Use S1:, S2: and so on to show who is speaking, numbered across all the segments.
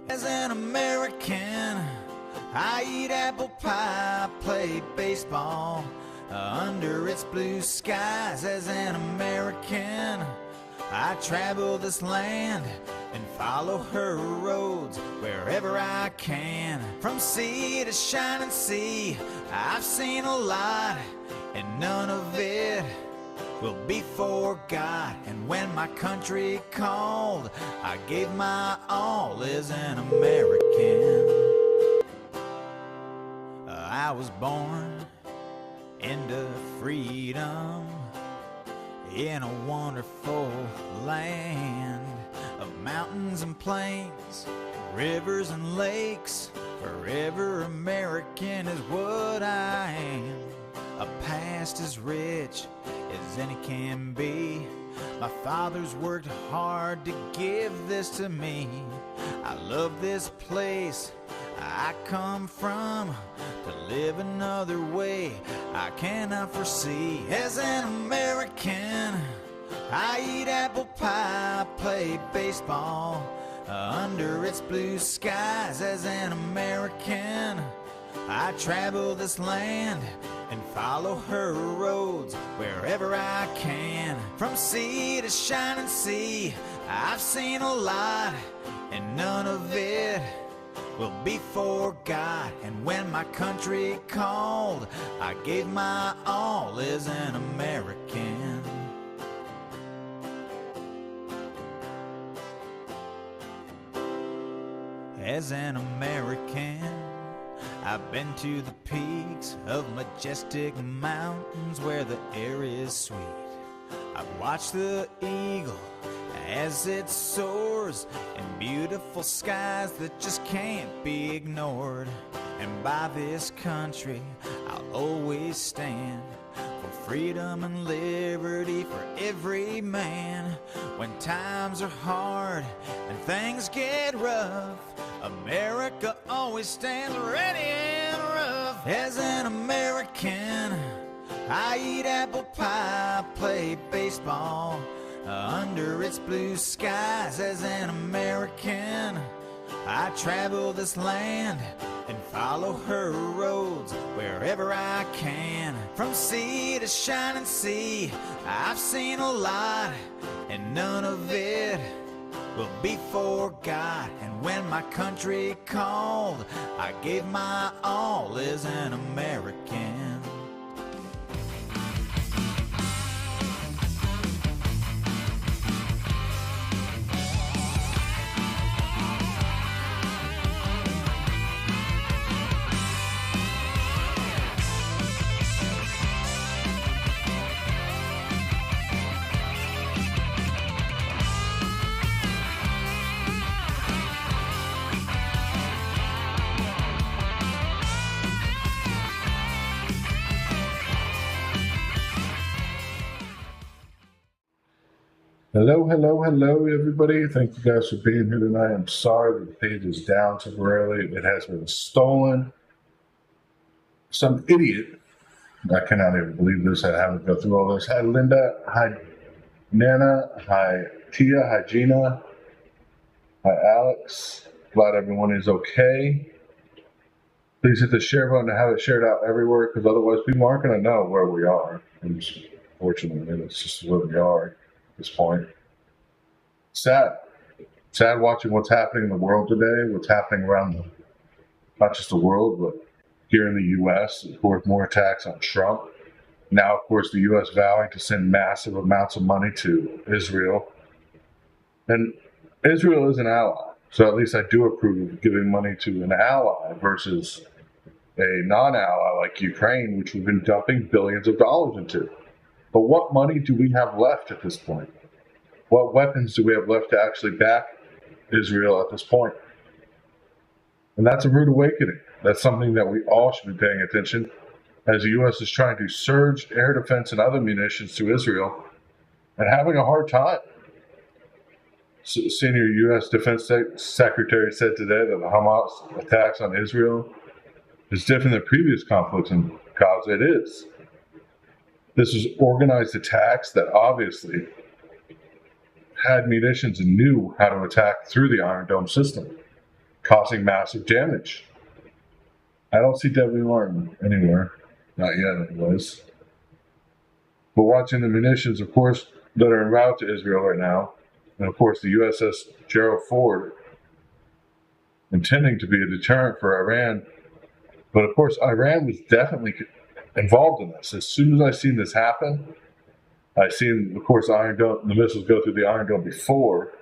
S1: As an American, I eat apple pie, play baseball under its blue skies. As an American, I travel this land and follow her roads wherever I can. From sea to shining sea, I've seen a lot, and none of it will be forgot. And when my country called, I gave my all as an American. I was born into freedom in a wonderful land of mountains and plains, rivers and lakes. Forever American is what I am. A past as rich as any can be. My father's worked hard to give this to me. I love this place I come from. To live another way I cannot foresee. As an American, I eat apple pie, play baseball under its blue skies. As an American, I travel this land and follow her roads wherever I can. From sea to shining sea, I've seen a lot, and none of it will be forgot. And when my country called, I gave my all as an American. As an American, I've been to the peaks of majestic mountains where the air is sweet. I've watched the eagle as it soars in beautiful skies that just can't be ignored. And by this country I'll always stand, for freedom and liberty for every man. When times are hard and things get rough, America always stands ready and rough. As an American, I eat apple pie, play baseball under its blue skies. As an American, I travel this land and follow her roads wherever I can. From sea to shining sea, I've seen a lot, and none of it will be forgot. And when my country called, I gave my all as an American.
S2: Hello, hello, hello, everybody. Thank you guys for being here tonight. I'm sorry the page is down temporarily. It has been stolen. Some idiot, I cannot even believe this, I haven't go through all this. Hi, Linda. Hi, Nana. Hi, Tia. Hi, Gina. Hi, Alex. Glad everyone is okay. Please hit the share button to have it shared out everywhere, because otherwise people aren't going to know where we are. And fortunately, it's just where we are at this point. Sad watching what's happening in the world today, what's happening around not just the world, but here in the U.S. Of course, more attacks on Trump. Now, of course, the U.S. vowing to send massive amounts of money to Israel. And Israel is an ally, so at least I do approve of giving money to an ally versus a non-ally like Ukraine, which we've been dumping billions of dollars into. But what money do we have left at this point? What weapons do we have left to actually back Israel at this point? And that's a rude awakening. That's something that we all should be paying attention as the U.S. is trying to surge air defense and other munitions to Israel and having a hard time. Senior U.S. Defense Secretary said today that the Hamas attacks on Israel is different than previous conflicts in Gaza. It is. This was organized attacks that obviously had munitions and knew how to attack through the Iron Dome system. causing massive damage. I don't see Debbie Martin anywhere. Not yet, anyways. But watching the munitions, of course, that are en route to Israel right now, and of course the USS Gerald Ford, intending to be a deterrent for Iran. But of course, Iran was definitely involved in this. As soon as I seen this happen, I seen, of course, Iron Dome, the missiles go through the Iron Dome before,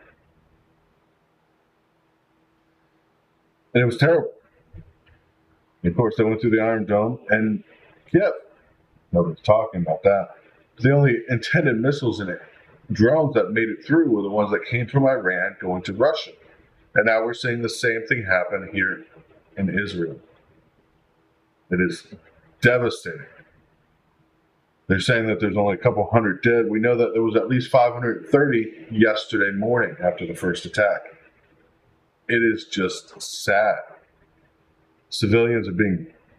S2: and it was terrible. And of course, they went through the Iron Dome and Kiev. Nobody's talking about that. The only intended missiles and drones that made it through were the ones that came from Iran going to Russia. And now we're seeing the same thing happen here in Israel. It is devastating. They're saying that there's only a couple hundred dead. We know that there was at least 530 yesterday morning after the first attack. It is just sad. Civilians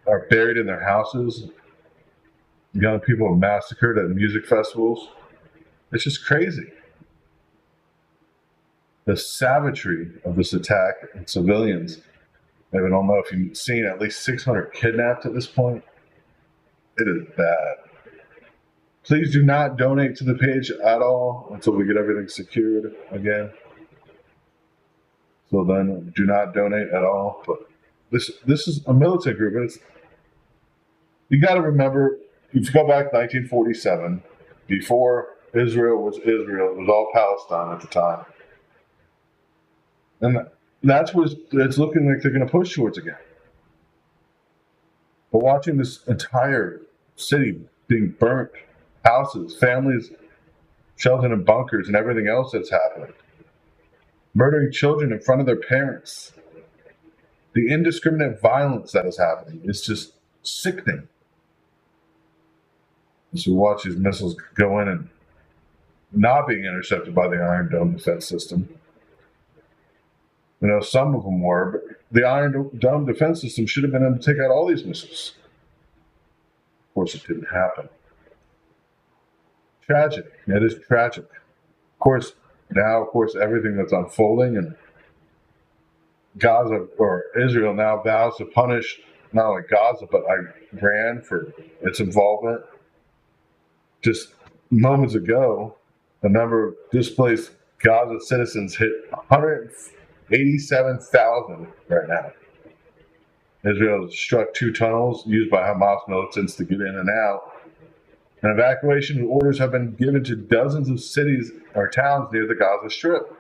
S2: are buried in their houses. Young people are massacred at music festivals. It's just crazy. The savagery of this attack and civilians. I don't know if you've seen at least 600 kidnapped at this point. It is bad. Please do not donate to the page at all until we get everything secured again. So then do not donate at all. But this is a militant group. And you got to remember, if you go back to 1947, before Israel was Israel, it was all Palestine at the time. And that's what it's looking like they're going to push towards again. But watching this entire city being burnt, houses, families sheltered in bunkers, and everything else that's happening, murdering children in front of their parents, the indiscriminate violence that is happening is just sickening. As we watch these missiles go in and not being intercepted by the Iron Dome defense system. You know, some of them were, but the Iron Dome defense system should have been able to take out all these missiles. Of course, it didn't happen. Tragic. It is tragic. Of course, now, everything that's unfolding, and Gaza, or Israel, now vows to punish not only Gaza, but Iran for its involvement. Just moments ago, the number of displaced Gaza citizens hit 187,000 right now. Israel has struck 2 tunnels used by Hamas militants to get in and out. And evacuation orders have been given to dozens of cities or towns near the Gaza Strip.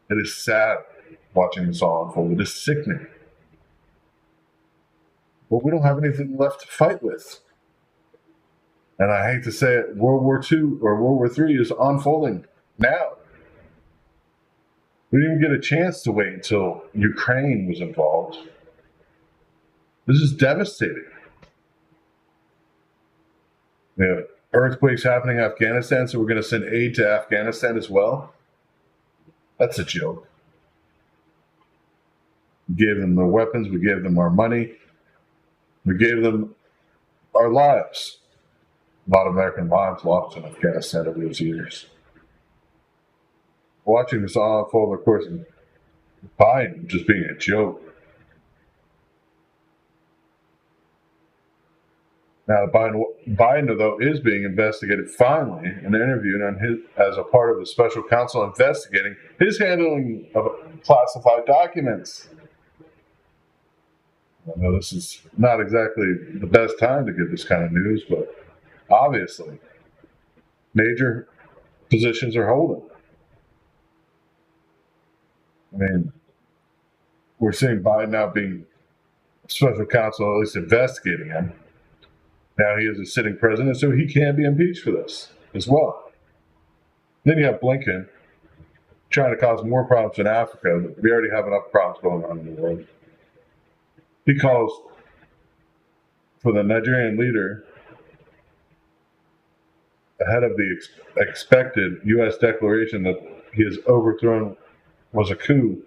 S2: It is sad watching this all unfold. It is sickening. But we don't have anything left to fight with. And I hate to say it, World War II or World War III is unfolding now. We didn't even get a chance to wait until Ukraine was involved. This is devastating. We have earthquakes happening in Afghanistan, so we're going to send aid to Afghanistan as well. That's a joke. We gave them their weapons, we gave them our money, we gave them our lives. A lot of American lives lost in Afghanistan over those years. Watching this all unfold, of course, Biden just being a joke. Now, Biden, though, is being investigated finally and interviewed as a part of the special counsel investigating his handling of classified documents. I know this is not exactly the best time to get this kind of news, but obviously, major positions are holding. I mean, we're seeing Biden now being special counsel, at least investigating him. Now he is a sitting president, so he can be impeached for this as well. Then you have Blinken trying to cause more problems in Africa. We already have enough problems going on in the world. He calls for the Nigerian leader ahead of the expected U.S. declaration that he has overthrown was a coup.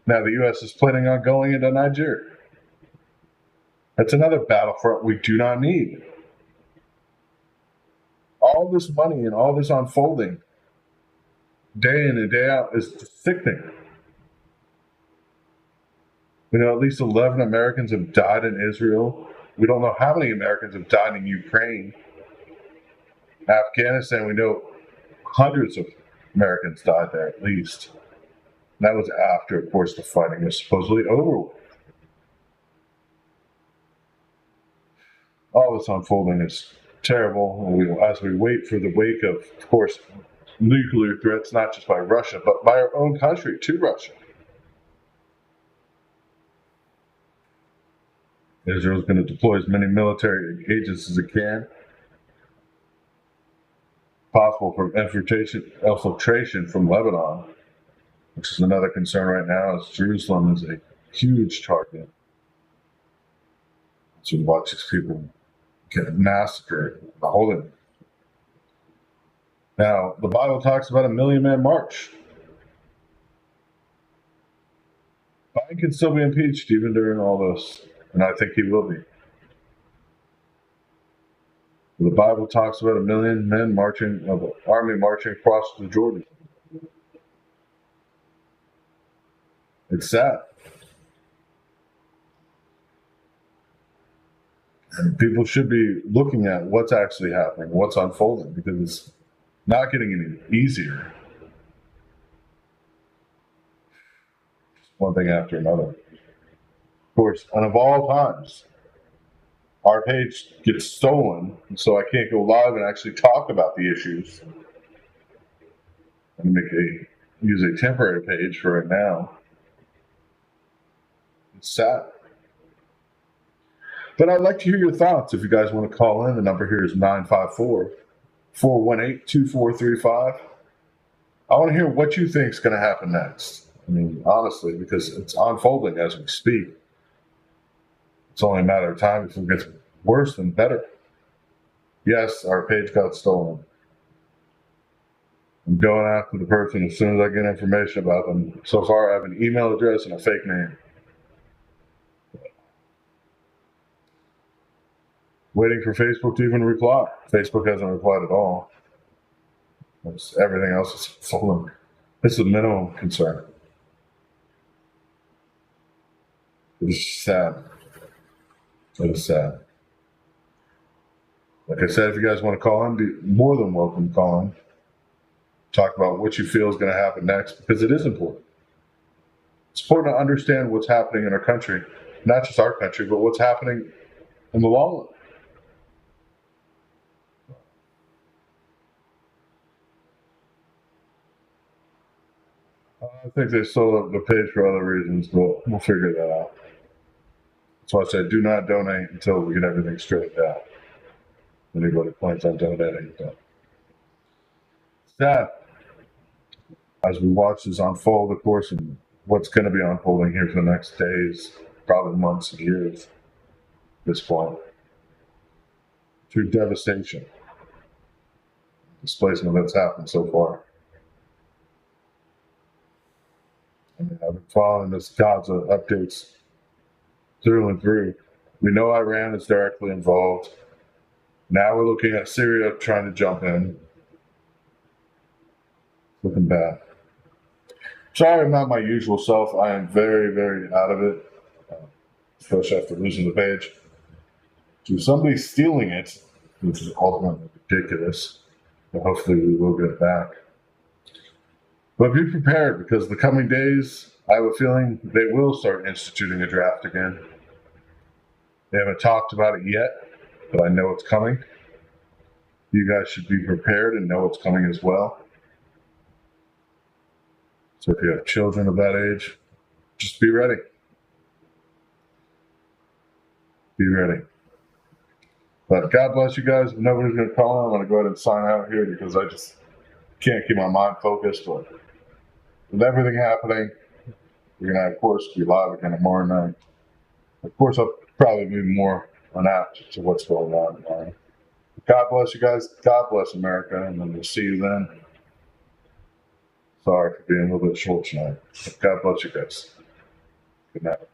S2: Now the U.S. is planning on going into Nigeria. That's another battlefront we do not need. All this money and all this unfolding, day in and day out, is sickening. We know at least 11 Americans have died in Israel. We don't know how many Americans have died in Ukraine. Afghanistan, we know hundreds of Americans died there at least. And that was after, of course, the fighting was supposedly over with. All this unfolding is terrible. As we wait for the wake of course, nuclear threats, not just by Russia, but by our own country to Russia. Israel is going to deploy as many military agents as it can. Possible for infiltration from Lebanon, which is another concern right now, as Jerusalem is a huge target. So you watch these people get massacred, beholden. Now, the Bible talks about a 1,000,000-man march. Biden can still be impeached even during all this, and I think he will be. The Bible talks about 1,000,000 men marching, of an army marching across the Jordan. It's sad. And people should be looking at what's actually happening, what's unfolding, because it's not getting any easier. One thing after another. Of course, and of all times, our page gets stolen, so I can't go live and actually talk about the issues. I'm going to use a temporary page for right now. It's sad. But I'd like to hear your thoughts. If you guys want to call in, the number here is 954-418-2435. I want to hear what you think is going to happen next. I mean, honestly, because it's unfolding as we speak. It's only a matter of time before it gets worse than better. Yes, our page got stolen. I'm going after the person as soon as I get information about them. So far, I have an email address and a fake name. Waiting for Facebook to even reply. Facebook hasn't replied at all. Everything else is falling. It's the minimum concern. It's sad. It is sad. Like I said, if you guys want to call in, be more than welcome to call in. Talk about what you feel is going to happen next, because it is important. It's important to understand what's happening in our country, not just our country, but what's happening in the long run. I think they stole the page for other reasons, but we'll figure that out. That's why I said do not donate until we get everything straightened out. Anybody plans on donating, but sad as we watch this unfold, of course, and what's going to be unfolding here for the next days, probably months and years at this point. Through devastation, displacement that's happened so far. I've been following this Gaza updates through and through. We know Iran is directly involved. Now we're looking at Syria trying to jump in. Looking bad. Sorry, I'm not my usual self. I am very, very out of it, especially after losing the page to somebody stealing it, which is ultimately ridiculous. But hopefully we will get it back. But be prepared, because the coming days, I have a feeling they will start instituting a draft again. They haven't talked about it yet, but I know it's coming. You guys should be prepared and know it's coming as well. So if you have children of that age, just be ready. Be ready. But God bless you guys. If nobody's going to call in, I'm going to go ahead and sign out here, because I just can't keep my mind focused. But with everything happening, we're going to, of course, be live again tomorrow night. Of course, I'll probably be more unapt to what's going on tomorrow. God bless you guys. God bless America. And then we'll see you then. Sorry for being a little bit short tonight. God bless you guys. Good night.